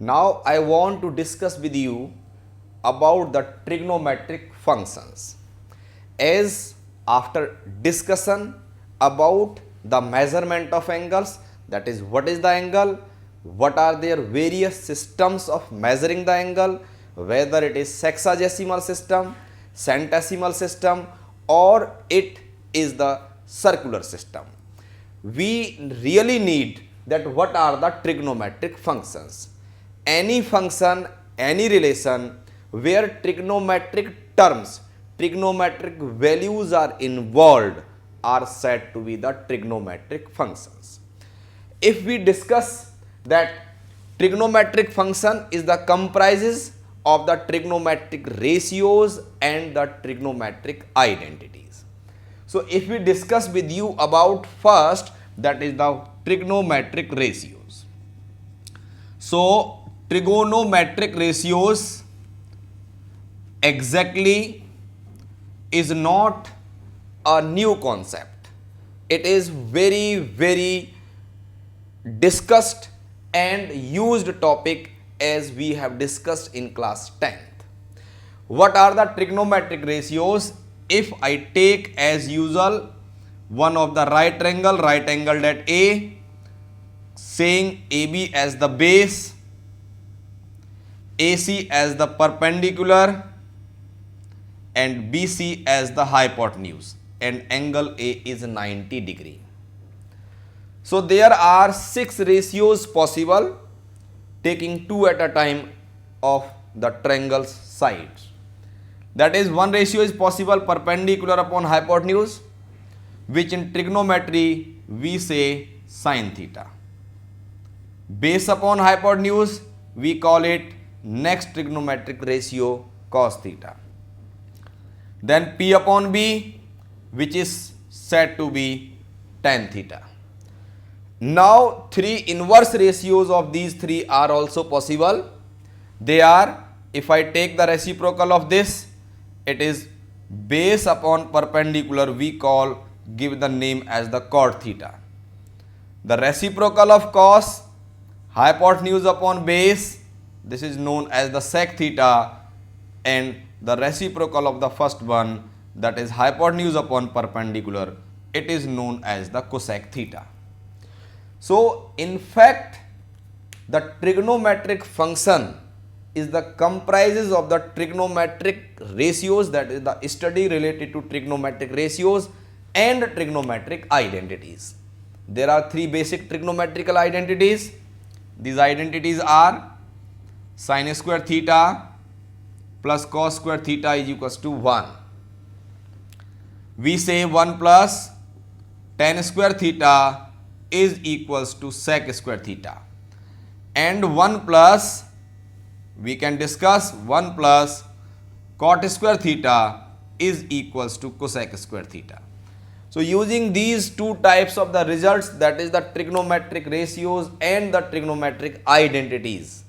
Now I want to discuss with you about the trigonometric functions. As after discussion about the measurement of angles, that is what is the angle, what are their various systems of measuring the angle, whether it is sexagesimal system, centesimal system, or it is the circular system. We really need that what are the trigonometric functions. Any function, any relation where trigonometric terms, trigonometric values are involved are said to be the trigonometric functions. If we discuss that trigonometric function is the comprises of the trigonometric ratios and the trigonometric identities. So if we discuss with you about first, that is the trigonometric ratios. So trigonometric ratios exactly is not a new concept. It is very discussed and used topic as we have discussed in class 10th. What are the trigonometric ratios? If I take as usual one of the right angled at A, saying AB as the base, AC as the perpendicular, and BC as the hypotenuse, and angle A is 90 degree. So there are 6 ratios possible, taking 2 at a time of the triangle's sides. That is, one ratio is possible perpendicular upon hypotenuse, which in trigonometry we say sin theta. Base upon hypotenuse, we call it next trigonometric ratio cos theta. Then P upon B, which is said to be tan theta. Now 3 inverse ratios of these 3 are also possible. They are, if I take the reciprocal of this, it is base upon perpendicular, we give the name as the cot theta. The reciprocal of cos, hypotenuse upon base, this is known as the sec theta, and the reciprocal of the first one, that is hypotenuse upon perpendicular, it is known as the cosec theta. So in fact the trigonometric function is the comprises of the trigonometric ratios, that is the study related to trigonometric ratios and trigonometric identities. There are 3 basic trigonometrical identities. These identities are sin square theta plus cos square theta is equals to 1. We say 1 plus tan square theta is equals to sec square theta, and 1 plus, we can discuss 1 plus cot square theta is equals to cosec square theta. So using these 2 types of the results, that is the trigonometric ratios and the trigonometric identities,